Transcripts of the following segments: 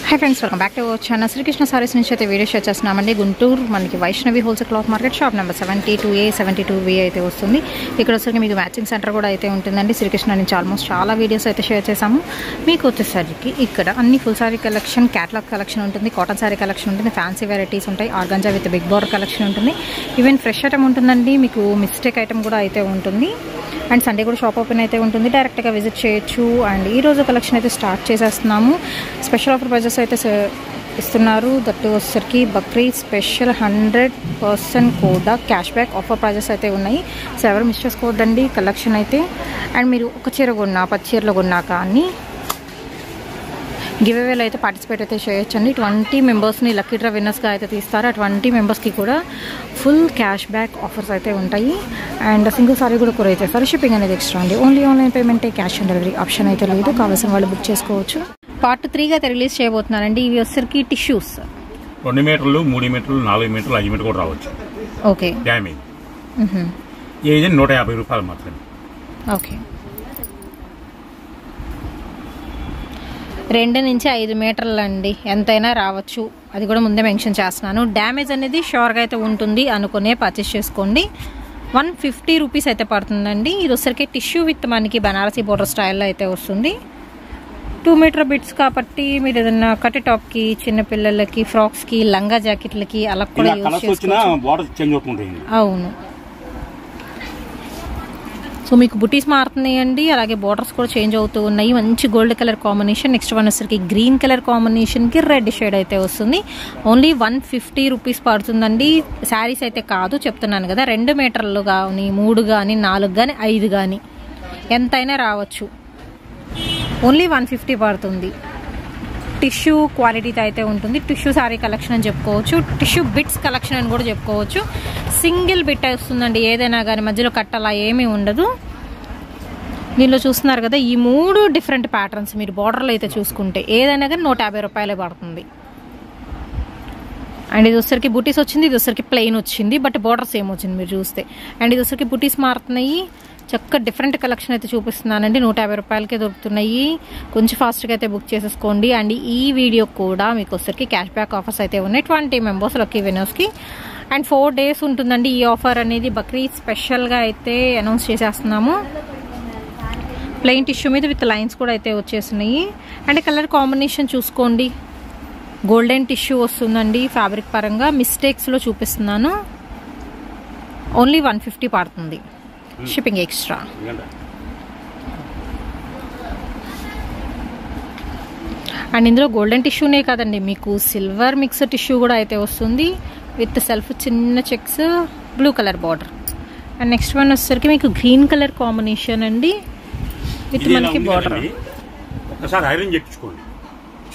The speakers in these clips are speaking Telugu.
High friends welcome back to our channel Srikrishna Sarees नीचे वीडियो शेयर చేస్తున్నామండి గుంటూరు మనకి Vaishnavi wholesale cloth market shop number 72A 72B అయితే వస్తుంది. ఇక్కడ వచ్చేసరికి మీకు మ్యాచింగ్ సెంటర్ కూడా అయితే ఉంటుందండి. శ్రీకృష్ణ నుంచి ఆల్మోస్ట్ చాలా వీడియోస్ అయితే షేర్ చేశాము. మీకు వచ్చేసరికి ఇక్కడ అన్ని full sari collection, catalogue collection ఉంటుంది, కాటన్ సారీ కలెక్షన్ ఉంటుంది, ఫ్యాన్సీ వెరైటీస్ ఉంటాయి, organza with big border collection ఉంటుంది, ఈవెన్ ఫ్రెష్ ఐటమ్ ఉంటుందండి, మీకు మిస్టేక్ ఐటమ్ కూడా అయితే ఉంటుంది. అండ్ సండే కూడా షాప్ ఓపెన్ అయితే ఉంటుంది, డైరెక్ట్గా విజిట్ చేయొచ్చు. అండ్ ఈరోజు కలెక్షన్ అయితే స్టార్ట్ చేసేస్తున్నాము. స్పెషల్ ఆఫర్ ప్రైజెస్ అయితే ఇస్తున్నారు. దట్టు వచ్చేసరికి బక్రీద్ స్పెషల్ 100% కూడా క్యాష్ బ్యాక్ ఆఫర్ ప్రైజెస్ అయితే ఉన్నాయి. సో ఎవరు మిస్ చేసుకోవద్దండి కలెక్షన్ అయితే. అండ్ మీరు ఒక చీర కొన్నా 10 చీరలు కొన్నా కానీ గివ్ అవేలో అయితే పార్టిసిపేట్ అయితే చేయొచ్చండి. 20 మెంబర్స్ని లక్కీ డ్రా విన్నర్స్గా అయితే తీస్తారు. ఆ 20 మెంబర్స్కి కూడా ఫుల్ క్యాష్ బ్యాక్ ఆఫర్స్ అయితే ఉంటాయి. అండ్ సింగిల్ సారీ కూడా కొరియర్ చేస్తారు. షిప్పింగ్ అనేది ఎక్స్ట్రా అండి. ఓన్లీ ఆన్లైన్ పేమెంటే, క్యాష్ ఆన్ డెలివరీ ఆప్షన్ అయితే లేదు. కావాల్సిన వాళ్ళు బుక్ చేసుకోవచ్చు. పార్ట్ 3గా అయితే రిలీజ్ చేయబోతున్నానండి. ఇవి వచ్చరికి టిష్యూస్ 2 మీటర్లు, 3 మీటర్లు, 4 మీటర్లు, 5 మీటర్లు కూడా రావచ్చు. ఓకే, డ్యామేజ్ ఏది 150 రూపాయలు మాత్రమే. ఓకే, 2 నుంచి 5 మీటర్లు అండి, ఎంతైనా రావచ్చు. అది కూడా ముందే మెన్షన్ చేస్తున్నాను. డ్యామేజ్ అనేది షూర్గా అయితే ఉంటుంది అనుకునే పర్చేస్ చేసుకోండి. 150 రూపీస్ అయితే పడుతుందండి. ఇది వచ్చరికి టిష్యూ విత్ మనకి బనారసీ బోర్డర్ స్టైల్లో అయితే వస్తుంది. 2 మీటర్ బిట్స్ కాబట్టి మీరు ఏదైనా కట్ టాప్కి, చిన్నపిల్లలకి, ఫ్రాక్స్కి, లంగా జాకెట్లకి అలా కూడా యూజ్ చేసుకోవచ్చు. అవును, సో మీకు బుటీస్ మారుతున్నాయండి, అలాగే బోర్డర్స్ కూడా చేంజ్ అవుతూ ఉన్నాయి. మంచి gold colour combination. Next one వచ్చరికి గ్రీన్ కలర్ కాంబినేషన్కి రెడ్ షేడ్ అయితే వస్తుంది. ఓన్లీ 150 రూపీస్ పడుతుందండి. శారీస్ అయితే కాదు, చెప్తున్నాను కదా. 2 మీటర్లు కానీ, 3 కానీ, 4 కానీ, 5 కానీ ఎంతైనా రావచ్చు. ఓన్లీ 150 పడుతుంది. టిష్యూ క్వాలిటీతో అయితే ఉంటుంది. టిష్యూ శారీ కలెక్షన్ అని చెప్పుకోవచ్చు, టిష్యూ బిట్స్ కలెక్షన్ అని కూడా చెప్పుకోవచ్చు. సింగిల్ బిట్ వస్తుందండి ఏదైనా కానీ, మధ్యలో కట్టలా ఏమీ ఉండదు. దీనిలో చూస్తున్నారు కదా, ఈ 3 డిఫరెంట్ ప్యాటర్న్స్ మీరు బార్డర్లో అయితే చూసుకుంటే ఏదైనా కానీ 150 రూపాయలే పడుతుంది. అండ్ ఇది వచ్చరికి బుటీస్ వచ్చింది, ఇది వచ్చరికి ప్లెయిన్ వచ్చింది, బట్ బార్డర్ సేమ్ వచ్చింది మీరు చూస్తే. అండ్ ఇది వచ్చరికి బుటీస్ మారుతున్నాయి. చక్కగా డిఫరెంట్ కలెక్షన్ అయితే చూపిస్తున్నానండి. 150 రూపాయలకే దొరుకుతున్నాయి. కొంచెం ఫాస్ట్గా అయితే బుక్ చేసేసుకోండి. అండ్ ఈ వీడియో కూడా మీకు వచ్చరికి క్యాష్ బ్యాక్ ఆఫర్స్ అయితే ఉన్నాయి 20 మెంబర్స్ లక్కీ విన్నర్స్కి. అండ్ 4 days ఉంటుందండి ఈ ఆఫర్ అనేది. బక్రీద్ స్పెషల్గా అయితే అనౌన్స్ చేసేస్తున్నాము. ప్లెయిన్ టిష్యూ మీద విత్ లైన్స్ కూడా అయితే వచ్చేసినాయి. అండ్ కలర్ కాంబినేషన్ చూసుకోండి, గోల్డెన్ టిష్యూ వస్తుందండి. ఫ్యాబ్రిక్ పరంగా మిస్టేక్స్లో చూపిస్తున్నాను. ఓన్లీ 150 పడుతుంది, షిప్పింగ్ ఎక్స్ట్రా. అండ్ ఇందులో గోల్డెన్ టిష్యూనే కాదండి, మీకు సిల్వర్ మిక్స్ టిష్యూ కూడా అయితే వస్తుంది విత్ సెల్ఫ్ చిన్న checks, blue colour border. And next one వచ్చేసరికి మీకు గ్రీన్ కలర్ కాంబినేషన్ అండి విత్ మనకి బార్డర్. ఒకసారి ఐరన్ చేయించుకోండి,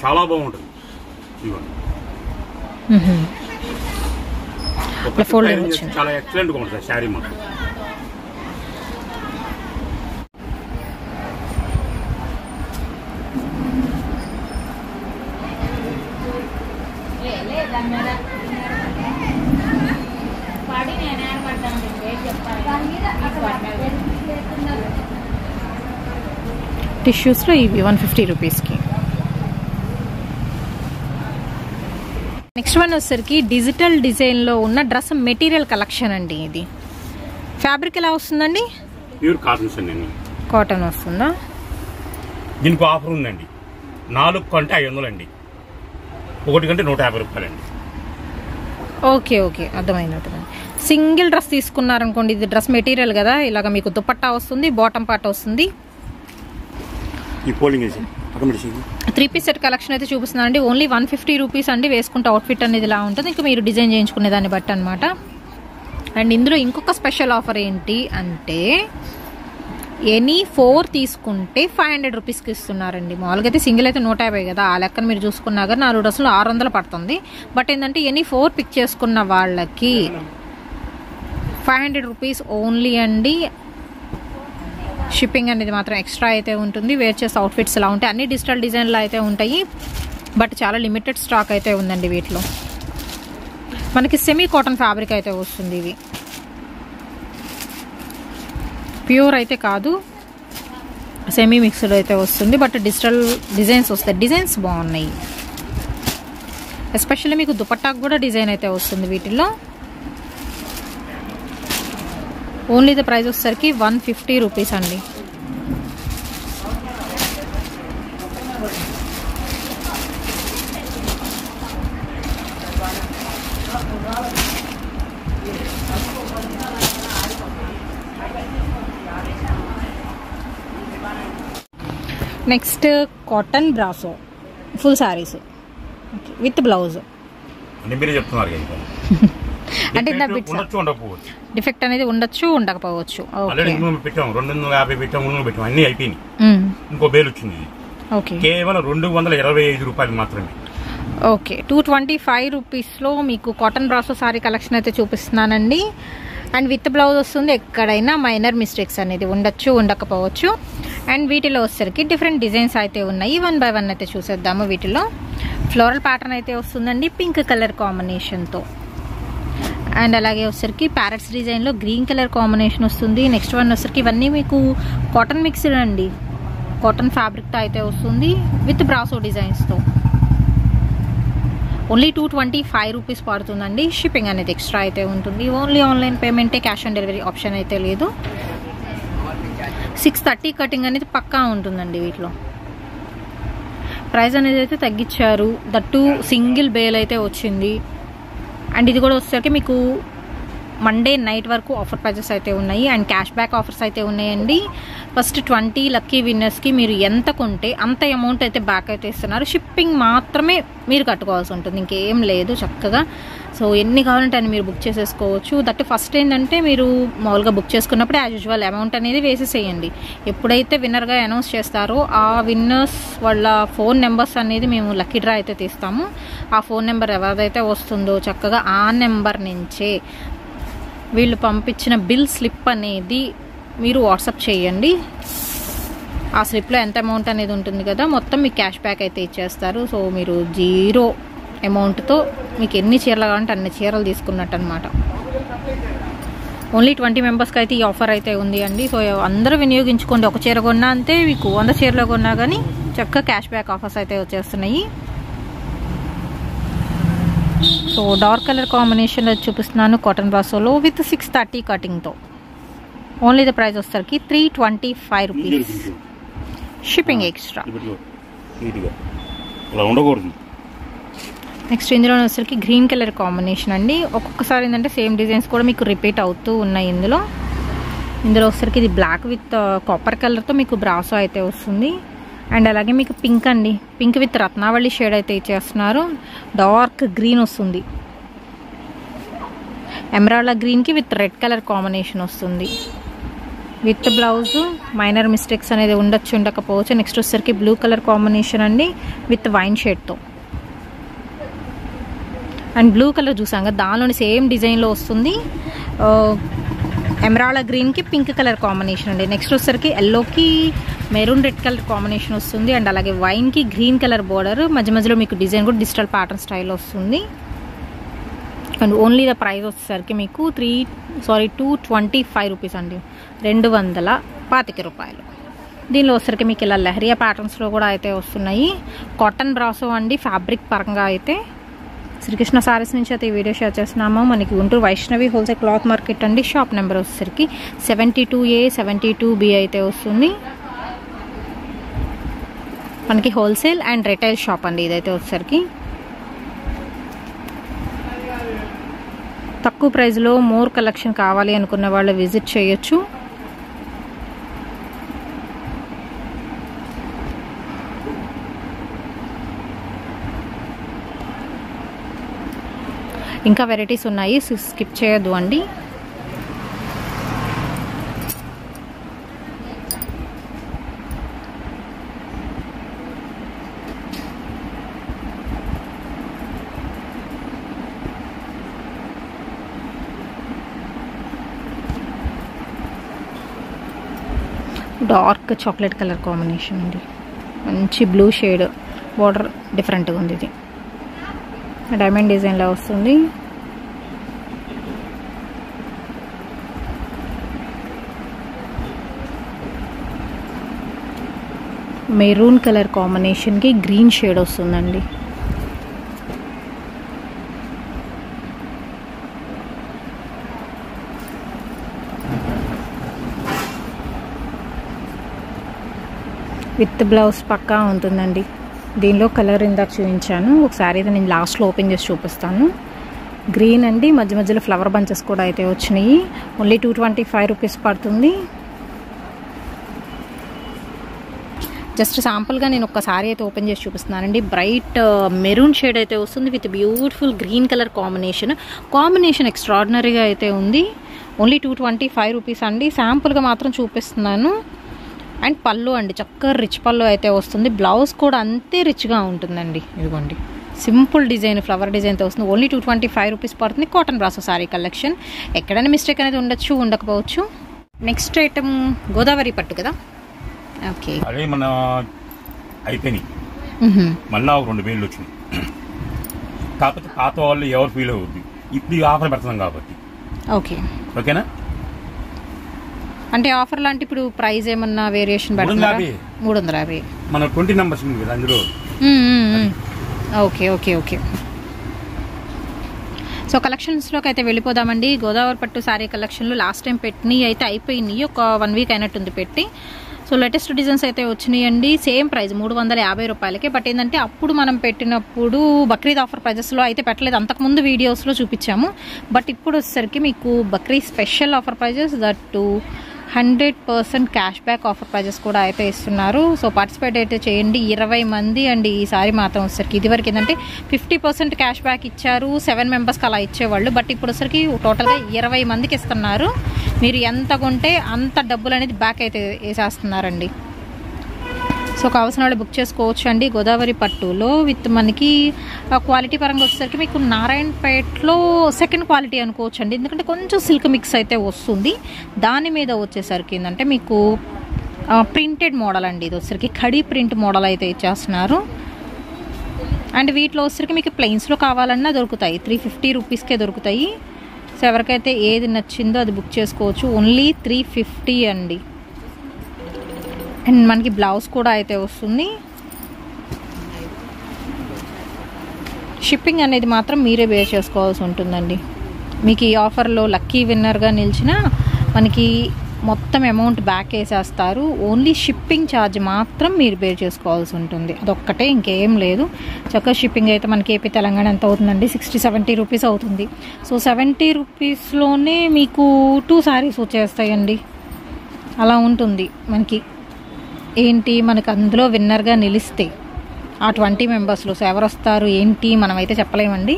చాలా బాగుంటుంది. చాలా ఎక్సలెంట్ గా ఉంటుంది శారీ మాత్రం. టిష్యూస్లో ఇవి 150 రూపీస్కి. నెక్స్ట్ వన్ వచ్చేసరికి డిజిటల్ డిజైన్లో ఉన్న డ్రెస్ మెటీరియల్ కలెక్షన్ అండి. ఇది ఫ్యాబ్రిక్ ఎలా వస్తుందండి? Pure cotton. కాటన్ వస్తుందా? దీనికి ఆఫర్ ఉందండి. 4 కంటే 500 అండి, 1 కంటే 150 రూపాయలండి. ఓకే, ఓకే, అర్థమైంది. సింగిల్ డ్రెస్ తీసుకున్నారనుకోండి, ఇది డ్రెస్ మెటీరియల్ కదా, ఇలాగ మీకు దుపట్టా వస్తుంది, బాటమ్ పార్ట్ వస్తుంది. 3 పీస్ సెట్ కలెక్షన్ అయితే చూపిస్తున్నానండి. ఓన్లీ 150 రూపీస్ అండి. వేసుకుంటే అవుట్ఫిట్ అనేది ఇలా ఉంటుంది. ఇంకా మీరు డిజైన్ చేయించుకునే దాన్ని బట్టి అనమాట. అండ్ ఇందులో ఇంకొక స్పెషల్ ఆఫర్ ఏంటి అంటే, ఎనీ 4 తీసుకుంటే 500 రూపీస్కి ఇస్తున్నారండి. మామూలుగా అయితే సింగిల్ అయితే 150 కదా, ఆ లెక్కన మీరు చూసుకున్నా కానీ 4 డ్రెస్సులు 600 పడుతుంది. బట్ ఏంటంటే ఎనీ 4 పిక్ చేసుకున్న వాళ్ళకి 500 రూపీస్ ఓన్లీ అండి. షిప్పింగ్ అనేది మాత్రం ఎక్స్ట్రా అయితే ఉంటుంది. వేర్ చేసే అవుట్ఫిట్స్ ఎలా ఉంటాయి, అన్ని డిజిటల్ డిజైన్లో అయితే ఉంటాయి, బట్ చాలా లిమిటెడ్ స్టాక్ అయితే ఉందండి. వీటిలో మనకి సెమీ కాటన్ ఫ్యాబ్రిక్ అయితే వస్తుంది. ఇవి ప్యూర్ అయితే కాదు, సెమీ మిక్స్డ్ అయితే వస్తుంది, బట్ డిజిటల్ డిజైన్స్ వస్తాయి. డిజైన్స్ బాగున్నాయి. ఎస్పెషల్లీ మీకు దుపట్టాకు కూడా డిజైన్ అయితే వస్తుంది వీటిల్లో. ఓన్లీ ద ప్రైస్ వచ్చేసరికి 150 రూపీస్ అండి. Next cotton brasso full saris with blouse. అంటే డిఫెక్ట్ అనేది ఉండొచ్చు, ఉండకపోవచ్చు. కేవలం 225 రూపాయలు మాత్రమే. ఓకే, 225 రూపీస్లో మీకు కాటన్ బ్రాసో సారీ కలెక్షన్ అయితే చూపిస్తున్నానండి. అండ్ విత్ బ్లౌజ్ వస్తుంది. ఎక్కడైనా మైనర్ మిస్టేక్స్ అనేది ఉండొచ్చు, ఉండకపోవచ్చు. అండ్ వీటిలో వచ్చేసరికి డిఫరెంట్ డిజైన్స్ అయితే ఉన్నాయి. 1 by 1 అయితే చూసేద్దాము. వీటిలో ఫ్లోరల్ ప్యాటర్న్ అయితే వస్తుందండి పింక్ కలర్ కాంబినేషన్తో. అండ్ అలాగే వచ్చేసరికి ప్యారెట్స్ డిజైన్లో గ్రీన్ కలర్ కాంబినేషన్ వస్తుంది. నెక్స్ట్ వన్ వచ్చేసరికి ఇవన్నీ మీకు కాటన్ మిక్స్డ్ అండి, కాటన్ ఫ్యాబ్రిక్తో అయితే వస్తుంది విత్ బ్రాసో డిజైన్స్తో. ఓన్లీ 225 రూపీస్ పడుతుందండి. షిప్పింగ్ అనేది ఎక్స్ట్రా అయితే ఉంటుంది. ఓన్లీ ఆన్లైన్ పేమెంటే, క్యాష్ ఆన్ డెలివరీ ఆప్షన్ అయితే లేదు. 630 కటింగ్ అనేది పక్కా ఉంటుందండి వీటిలో. ప్రైస్ అనేది అయితే తగ్గించారు. దట్టు సింగిల్ బేల్ అయితే వచ్చింది. అండ్ ఇది కూడా వచ్చేసరికి మీకు మండే నైట్ వరకు ఆఫర్ ప్రైజెస్ అయితే ఉన్నాయి. అండ్ క్యాష్ బ్యాక్ ఆఫర్స్ అయితే ఉన్నాయండి. ఫస్ట్ 20 లక్కీ విన్నర్స్కి మీరు ఎంత కొంటే అంత అమౌంట్ అయితే బ్యాక్ అయితే ఇస్తున్నారు. షిప్పింగ్ మాత్రమే మీరు కట్టుకోవాల్సి ఉంటుంది, ఇంకేం లేదు. చక్కగా సో ఎన్ని కావాలంటే అని మీరు బుక్ చేసేసుకోవచ్చు. దట్ ఫస్ట్ ఏంటంటే మీరు మామూలుగా బుక్ చేసుకున్నప్పుడు యాజ్ యూజువల్ అమౌంట్ అనేది వేసేసేయండి. ఎప్పుడైతే విన్నర్గా అనౌన్స్ చేస్తారో ఆ విన్నర్స్ వాళ్ళ ఫోన్ నెంబర్స్ అనేది మేము లక్కీ డ్రా అయితే తీస్తాము. ఆ ఫోన్ నెంబర్ ఎవరిదైతే వస్తుందో చక్కగా ఆ నెంబర్ నుంచే వీళ్ళు పంపించిన బిల్ స్లిప్ అనేది మీరు వాట్సాప్ చేయండి. ఆ స్లిప్లో ఎంత అమౌంట్ అనేది ఉంటుంది కదా, మొత్తం మీకు క్యాష్ బ్యాక్ అయితే ఇచ్చేస్తారు. సో మీరు 0 అమౌంట్తో మీకు ఎన్ని చీరలు కావాలంటే అన్ని చీరలు తీసుకున్నట్టు అనమాట. ఓన్లీ 20 మెంబర్స్కి అయితే ఈ ఆఫర్ అయితే ఉంది అండి. సో అందరూ వినియోగించుకోండి. ఒక చీర కొన్నా అంతే, మీకు 100 చీరలు కొన్నా కానీ చక్కగా క్యాష్ బ్యాక్ ఆఫర్స్ అయితే వచ్చేస్తున్నాయి. సో డార్క్ కలర్ కాంబినేషన్లో చూపిస్తున్నాను కాటన్ బ్రాసోలో విత్ 630 కటింగ్తో. ఓన్లీ ద ప్రైస్ వచ్చేసరికి 325 రూపీస్. Shipping extra. నెక్స్ట్ ఇందులో వచ్చేసరికి గ్రీన్ కలర్ కాంబినేషన్ అండి. ఒక్కొక్కసారి ఏంటంటే సేమ్ డిజైన్స్ కూడా మీకు రిపీట్ అవుతూ ఉన్నాయి. ఇందులో వచ్చేసరికి ఇది బ్లాక్ విత్ కాపర్ కలర్తో మీకు బ్రాసో అయితే వస్తుంది. అండ్ అలాగే మీకు పింక్ అండి, పింక్ విత్ రత్నావళి షేడ్ అయితే ఇచ్చేస్తున్నారు. డార్క్ గ్రీన్ వస్తుంది, ఎమరాల్డ్ గ్రీన్కి విత్ రెడ్ కలర్ కాంబినేషన్ వస్తుంది విత్ బ్లౌజ్. మైనర్ మిస్టేక్స్ అనేది ఉండొచ్చు, ఉండకపోవచ్చు. నెక్స్ట్ వచ్చేసరికి బ్లూ కలర్ కాంబినేషన్ అండి విత్ వైన్ షేడ్తో. అండ్ బ్లూ కలర్ చూసాం కదా, దానిలోని సేమ్ డిజైన్లో వస్తుంది. ఎమరాల్డ్ గ్రీన్కి పింక్ కలర్ కాంబినేషన్ అండి. నెక్స్ట్ వచ్చేసరికి ఎల్లోకి మెరూన్ రెడ్ కలర్ కాంబినేషన్ వస్తుంది. అండ్ అలాగే వైన్కి గ్రీన్ కలర్ బోర్డర్, మధ్య మధ్యలో మీకు డిజైన్ కూడా డిజిటల్ ప్యాటర్న్ స్టైల్ వస్తుంది. అండ్ ఓన్లీ ద ప్రైస్ వచ్చేసరికి మీకు 225 రూపీస్ అండి, 225 రూపాయలు. దీనిలో వచ్చేసరికి మీకు ఇలా లెహరియా ప్యాటర్న్స్లో కూడా అయితే వస్తున్నాయి. కాటన్ బ్రాసో అండి, ఫ్యాబ్రిక్ పరంగా అయితే శ్రీకృష్ణ సారీస్ నుంచి అయితే ఈ వీడియో షేర్ చేస్తున్నాము. మనకి Guntur Vaishnavi wholesale cloth market అండి. షాప్ నెంబర్ వచ్చేసరికి 72A 72B అయితే వస్తుంది. మనకి హోల్సేల్ అండ్ రిటైల్ షాప్ అండి ఇదైతే వచ్చేసరికి. తక్కువ ప్రైస్లో మోర్ కలెక్షన్ కావాలి అనుకున్న వాళ్ళు విజిట్ చేయొచ్చు. ఇంకా వెరైటీస్ ఉన్నాయి, స్కిప్ చేయొద్దు అండి. డార్క్ చాక్లెట్ కలర్ కాంబినేషన్ అండి, మంచి బ్లూ షేడ్, బార్డర్ డిఫరెంట్గా ఉంది. ఇది డైమండ్ డిజైన్లో వస్తుంది. మెరూన్ కలర్ కాంబినేషన్కి గ్రీన్ షేడ్ వస్తుందండి. విత్ బ్లౌజ్ పక్కా ఉంటుందండి. దీనిలో కలర్ ఇందాక చూపించాను, ఒకసారి అయితే నేను లాస్ట్లో ఓపెన్ చేసి చూపిస్తాను. గ్రీన్ అండి, మధ్య మధ్యలో ఫ్లవర్ బంచెస్ కూడా అయితే వచ్చినాయి. ఓన్లీ 225 రూపీస్ పడుతుంది. జస్ట్ శాంపుల్గా నేను ఒక్కసారి అయితే ఓపెన్ చేసి చూపిస్తున్నానండి. బ్రైట్ మెరూన్ షేడ్ అయితే వస్తుంది with beautiful green colour combination ఎక్స్ట్రాడినరీగా అయితే ఉంది. ఓన్లీ 225 రూపీస్ అండి. శాంపుల్గా మాత్రం చూపిస్తున్నాను. అండ్ పళ్ళు అండి, చక్కగా రిచ్ పళ్ళు అయితే వస్తుంది. బ్లౌజ్ కూడా అంతే రిచ్గా ఉంటుందండి. ఇదిగోండి సింపుల్ డిజైన్, ఫ్లవర్ డిజైన్ అయితే వస్తుంది. ఓన్లీ 225 రూపీస్ పడుతుంది. Cotton brasso sorry collection. ఎక్కడైనా మిస్టేక్ అనేది ఉండొచ్చు, ఉండకపోవచ్చు. నెక్స్ట్ ఐటమ్ గోదావరి పట్టు కదా. ఓకే, అదే మన అయిపోయినాయి. మళ్ళీ ఒక 2 వేలు వచ్చినాయి. కాకపోతే పాత వాళ్ళు ఎవరు ఫీల్ అవుద్ది, ఇప్పుడు ఈ ఆఫర్ పెడతాం కాబట్టి. ఓకే, ఓకేనా. అంటే ఆఫర్ లాంటి ఇప్పుడు ప్రైస్ ఏమన్నా వేరియేషన్ పెడతారా? 350. మన 20 నెంబర్స్ ఉంది కదా అందులో. Okay okay okay. సో కలెక్షన్స్లోకి అయితే వెళ్ళిపోదామండి. గోదావరి పట్టు శారీ కలెక్షన్లు లాస్ట్ టైం పెట్టినవి అయితే అయిపోయినాయి, ఒక 1 వీక్ అయినట్టుంది పెట్టి. సో లేటెస్ట్ డిజైన్స్ అయితే వచ్చినాయండి. సేమ్ ప్రైస్ 350 రూపాయలకే. బట్ ఏంటంటే అప్పుడు మనం పెట్టినప్పుడు బక్రీద్ ఆఫర్ ప్రైజెస్లో అయితే పెట్టలేదు, అంతకుముందు వీడియోస్లో చూపించాము. బట్ ఇప్పుడు వచ్చేసరికి మీకు Bakrid special offer prices, that 100% cash back offer prices కూడా అయితే ఇస్తున్నారు. సో పార్టిసిపేట్ అయితే చేయండి. 20 మంది అండి ఈసారి మాత్రం వచ్చేసరికి. ఇదివరకు ఏంటంటే 50% క్యాష్ బ్యాక్ ఇచ్చారు, 7 మెంబర్స్కి అలా ఇచ్చేవాళ్ళు. బట్ ఇప్పుడు వచ్చేసరికి టోటల్గా 20 మందికి ఇస్తున్నారు. మీరు ఎంత కొంటే అంత డబ్బులు అనేది బ్యాక్ అయితే వేసేస్తున్నారండి. సో కావాల్సిన వాళ్ళు బుక్ చేసుకోవచ్చు అండి. గోదావరి పట్టులో విత్ మనకి క్వాలిటీ పరంగా వచ్చేసరికి మీకు నారాయణపేటలో సెకండ్ క్వాలిటీ అనుకోవచ్చు అండి, ఎందుకంటే కొంచెం సిల్క్ మిక్స్ అయితే వస్తుంది. దాని మీద వచ్చేసరికి ఏంటంటే మీకు ప్రింటెడ్ మోడల్ అండి. ఇది వచ్చేసరికి ఖడీ ప్రింట్ మోడల్ అయితే ఇచ్చేస్తున్నారు. అండ్ వీటిలో వచ్చేసరికి మీకు ప్లెయిన్స్లో కావాలన్నా దొరుకుతాయి, 350 రూపీస్కే దొరుకుతాయి. సో ఎవరికైతే ఏది నచ్చిందో అది బుక్ చేసుకోవచ్చు. ఓన్లీ 350 అండి. అండ్ మనకి బ్లౌజ్ కూడా అయితే వస్తుంది. షిప్పింగ్ అనేది మాత్రం మీరే బే చేసుకోవాల్సి ఉంటుందండి. మీకు ఈ ఆఫర్లో లక్కీ విన్నర్గా నిలిచిన మనకి మొత్తం అమౌంట్ బ్యాక్ వేసేస్తారు. ఓన్లీ షిప్పింగ్ ఛార్జ్ మాత్రం మీరు బే చేసుకోవాల్సి ఉంటుంది, అదొక్కటే, ఇంకేం లేదు. చక్కగా షిప్పింగ్ అయితే మనకి ఏపీ తెలంగాణ ఎంత అవుతుందండి, 60-70 రూపీస్ అవుతుంది. సో 70 రూపీస్లోనే మీకు 2 శారీస్ వచ్చేస్తాయండి. అలా ఉంటుంది మనకి. ఏంటి మనకు అందులో విన్నర్గా నిలిస్తే ఆ 20 మెంబర్స్లో సో ఎవరు వస్తారు ఏంటి మనమైతే చెప్పలేమండి.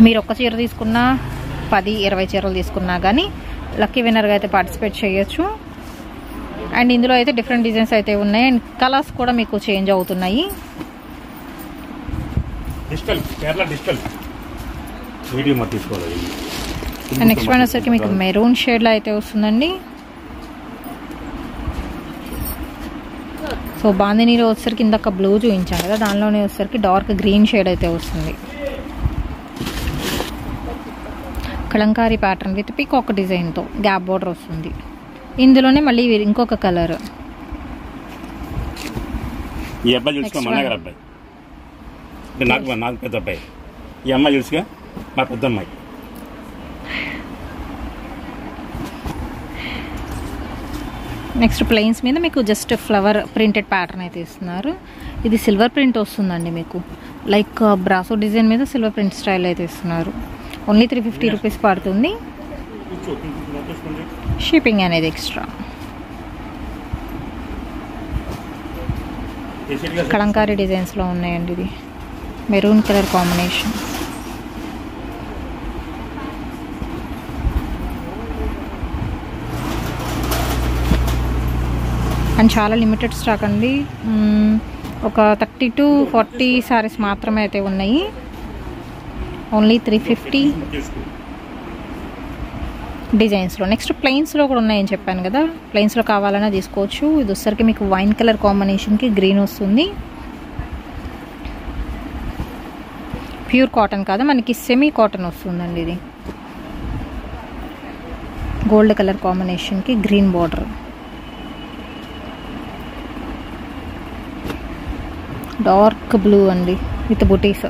మీరు ఒక్క చీర తీసుకున్నా 10-20 చీరలు తీసుకున్నా కానీ లక్కీ విన్నర్గా అయితే పార్టిసిపేట్ చేయొచ్చు. అండ్ ఇందులో అయితే డిఫరెంట్ డిజైన్స్ అయితే ఉన్నాయి. అండ్ కలర్స్ కూడా మీకు చేంజ్ అవుతున్నాయి. నెక్స్ట్ వన్ వచ్చేసరికి మీకు మెరూన్ షేడ్లో అయితే వస్తుందండి. సో బాందినీలో వచ్చేసరికి ఇందాక బ్లూ చూపించాను కదా, దానిలోనే వచ్చేసరికి డార్క్ గ్రీన్ షేడ్ అయితే వస్తుంది. కలంకారీ ప్యాటర్న్ విత్ పీకాక్ డిజైన్తో గ్యాప్ బోర్డర్ వస్తుంది. ఇందులోనే మళ్ళీ ఇంకొక కలర్. ఈ అబ్బాయి చూసుకో, మా నగర అబ్బాయి, నాకు పెద్ద అబ్బాయి. ఈ అమ్మాయి చూసుగా మా పెద్ద అమ్మాయి. నెక్స్ట్ ప్లెయిన్స్ మీద మీకు జస్ట్ ఫ్లవర్ ప్రింటెడ్ ప్యాటర్న్ అయితే ఇస్తున్నారు. ఇది సిల్వర్ ప్రింట్ వస్తుందండి మీకు, లైక్ బ్రాసో డిజైన్ మీద సిల్వర్ ప్రింట్ స్టైల్ అయితే ఇస్తున్నారు. ఓన్లీ 350 రూపీస్ పడుతుంది. షిప్పింగ్ అనేది ఎక్స్ట్రా. కలంకారీ డిజైన్స్లో ఉన్నాయండి. ఇది మెరూన్ కలర్ కాంబినేషన్. అండ్ చాలా లిమిటెడ్ స్టాక్ అండి. ఒక 30-40 శారీస్ మాత్రమే అయితే ఉన్నాయి. ఓన్లీ 350 డిజైన్స్లో. నెక్స్ట్ ప్లెయిన్స్లో కూడా ఉన్నాయని చెప్పాను కదా, ప్లెయిన్స్లో కావాలన్నా తీసుకోవచ్చు. ఇది వచ్చేసరికి మీకు వైన్ కలర్ కాంబినేషన్కి గ్రీన్ వస్తుంది. ప్యూర్ కాటన్ కాదు, మనకి సెమీ కాటన్ వస్తుందండి. ఇది గోల్డ్ కలర్ కాంబినేషన్కి గ్రీన్ బార్డర్. డార్క్ బ్లూ అండి విత్ బుటీస్.